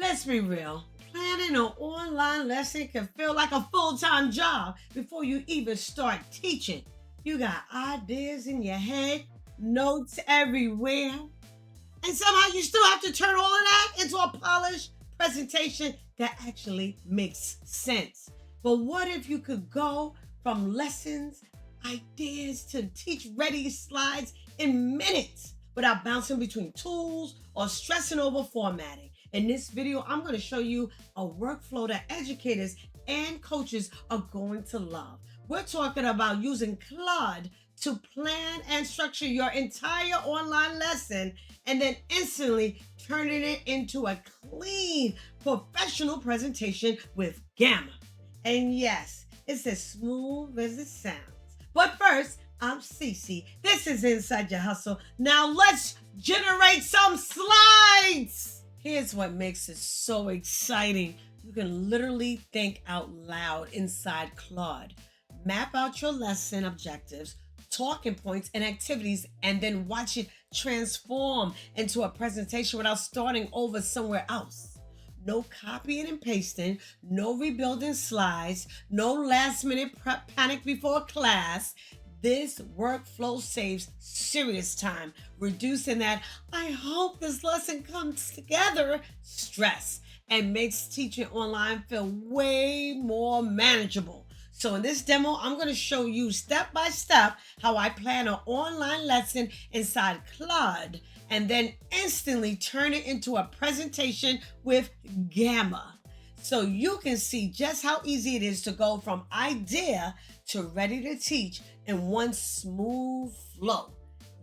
Let's be real. Planning an online lesson can feel like a full-time job before you even start teaching. You got ideas in your head, notes everywhere, and somehow you still have to turn all of that into a polished presentation that actually makes sense. But what if you could go from lessons, ideas to teach ready slides in minutes without bouncing between tools or stressing over formatting? In this video, I'm going to show you a workflow that educators and coaches are going to love. We're talking about using Claude to plan and structure your entire online lesson and then instantly turning it into a clean, professional presentation with Gamma. And yes, it's as smooth as it sounds. But first, I'm Cece. This is Inside Your Hustle. Now let's generate some slides. Here's what makes it so exciting. You can literally think out loud inside Claude. Map out your lesson objectives, talking points, and activities, and then watch it transform into a presentation without starting over somewhere else. No copying and pasting, no rebuilding slides, no last minute prep panic before class. This workflow saves serious time, reducing that "I hope this lesson comes together" stress, and makes teaching online feel way more manageable. So in this demo, I'm going to show you step by step how I plan an online lesson inside Claude and then instantly turn it into a presentation with Gamma. So you can see just how easy it is to go from idea to ready to teach in one smooth flow.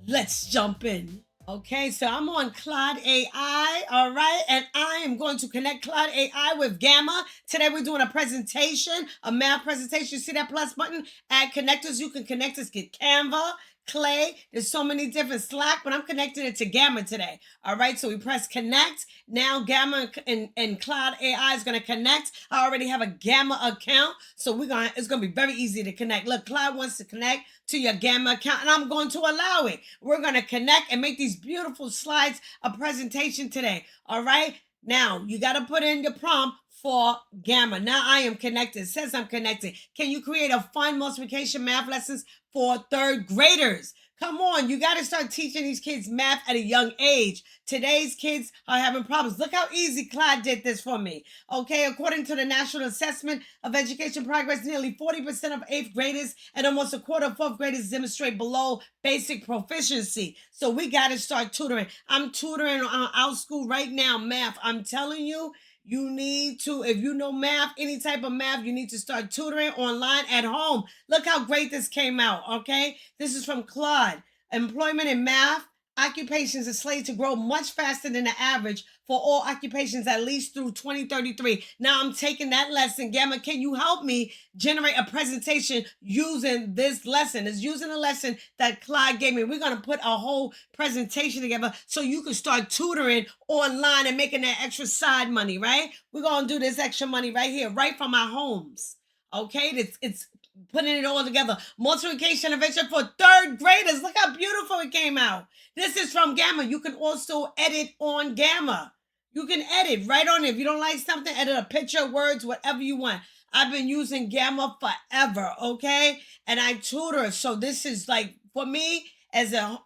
Let's jump in. Okay, so I'm on Claude AI, all right, and I am going to connect Claude AI with Gamma. Today we're doing a presentation, a math presentation. See that plus button? Add connectors. You can connect us, get Canva, Clay. There's so many different Slack, but I'm connecting it to Gamma today. All right, so we press connect. Now Gamma and Claude AI is going to connect. I already have a Gamma account, so it's going to be very easy to connect. Look, Claude wants to connect to your Gamma account, and I'm going to allow it. We're going to connect and make these beautiful slides a presentation today. All right, now you got to put in your prompt for Gamma. Now I am connected. It says I'm connected. Can you create a fun multiplication math lessons for third graders? Come on, you got to start teaching these kids math at a young age. Today's kids are having problems. Look how easy Claude did this for me. Okay, according to the National Assessment of Education Progress, nearly 40% of 8th graders and almost a quarter of 4th graders demonstrate below basic proficiency. So we got to start tutoring. I'm tutoring on our school right now, math. I'm telling you, you need to, if you know math, any type of math, you need to start tutoring online at home. Look how great this came out, okay? This is from Claude. Employment in math occupations is slated to grow much faster than the average for all occupations at least through 2033. Now I'm taking that lesson. Gamma, can you help me generate a presentation using this lesson? It's using a lesson that Claude gave me. We're going to put a whole presentation together so you can start tutoring online and making that extra side money, right? We're going to do this extra money right here, right from our homes. Okay, it's putting it all together. Multiplication adventure for third graders. Look how beautiful it came out. This is from Gamma. You can also edit on Gamma. You can edit right on it. If you don't like something, edit a picture, words, whatever you want. I've been using Gamma forever, okay? And I tutor. So this is like, for me, as a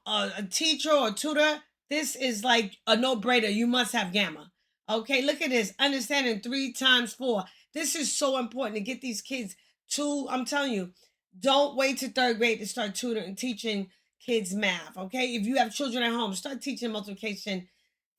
teacher or tutor, this is like a no-brainer. You must have Gamma. Okay, look at this. Understanding 3 times 4. This is so important to get these kids I'm telling you, don't wait to 3rd grade to start tutoring, teaching kids math, okay? If you have children at home, start teaching multiplication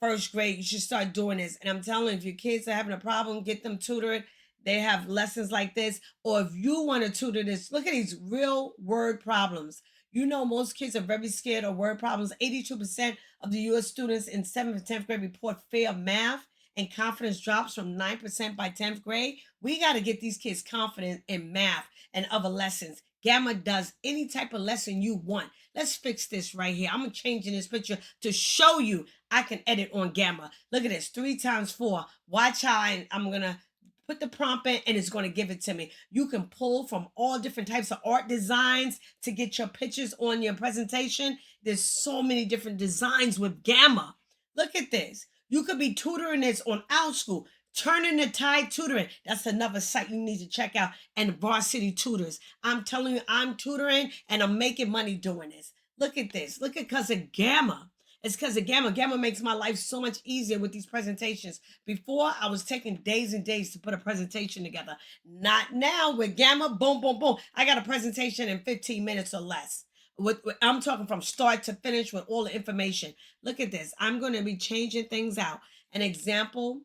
1st grade. You should start doing this. And I'm telling you, if your kids are having a problem, get them tutored. They have lessons like this. Or if you want to tutor this, look at these real word problems. You know, most kids are very scared of word problems. 82% of the U.S. students in 7th and 10th grade report fear of math, and confidence drops from 9% by 10th grade. We got to get these kids confident in math and other lessons. Gamma does any type of lesson you want. Let's fix this right here. I'm changing this picture to show you I can edit on Gamma. Look at this, 3 times 4. Watch how I'm going to put the prompt in and it's going to give it to me. You can pull from all different types of art designs to get your pictures on your presentation. There's so many different designs with Gamma. Look at this. You could be tutoring this on our school. Turning the Tide Tutoring. That's another site you need to check out. And Varsity Tutors. I'm telling you, I'm tutoring and I'm making money doing this. Look at this. Look at because of Gamma. It's because of Gamma. Gamma makes my life so much easier with these presentations. Before, I was taking days and days to put a presentation together. Not now with Gamma. Boom, boom, boom. I got a presentation in 15 minutes or less. I'm talking from start to finish with all the information. Look at this. I'm going to be changing things out. An example,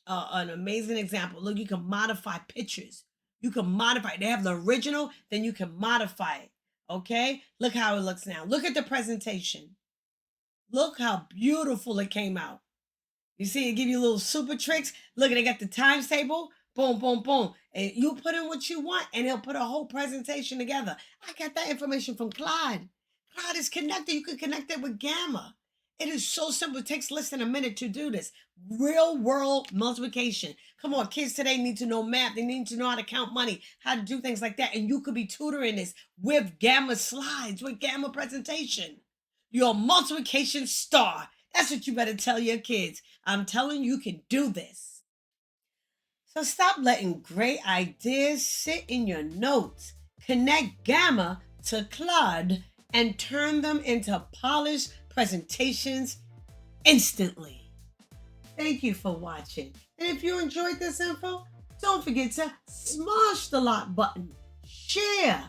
an amazing example. Look, you can modify pictures. You can modify it. They have the original, then you can modify it. Okay? Look how it looks now. Look at the presentation. Look how beautiful it came out. You see, it give you little super tricks. Look, they got the times table. Boom, boom, boom. And you put in what you want, and he'll put a whole presentation together. I got that information from Claude. Claude is connected. You can connect it with Gamma. It is so simple. It takes less than a minute to do this. Real world multiplication. Come on, kids today need to know math. They need to know how to count money, how to do things like that. And you could be tutoring this with Gamma slides, with Gamma presentation. You're a multiplication star. That's what you better tell your kids. I'm telling you, you can do this. So stop letting great ideas sit in your notes. Connect Gamma to Claude and turn them into polished presentations instantly. Thank you for watching. And if you enjoyed this info, don't forget to smash the like button, share,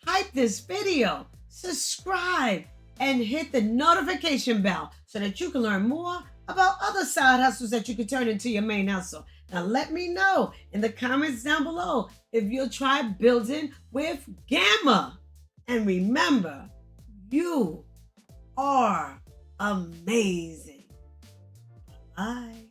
hype this video, subscribe, and hit the notification bell so that you can learn more about other side hustles that you can turn into your main hustle. Now let me know in the comments down below if you'll try building with Gamma. And remember, you are amazing. Bye.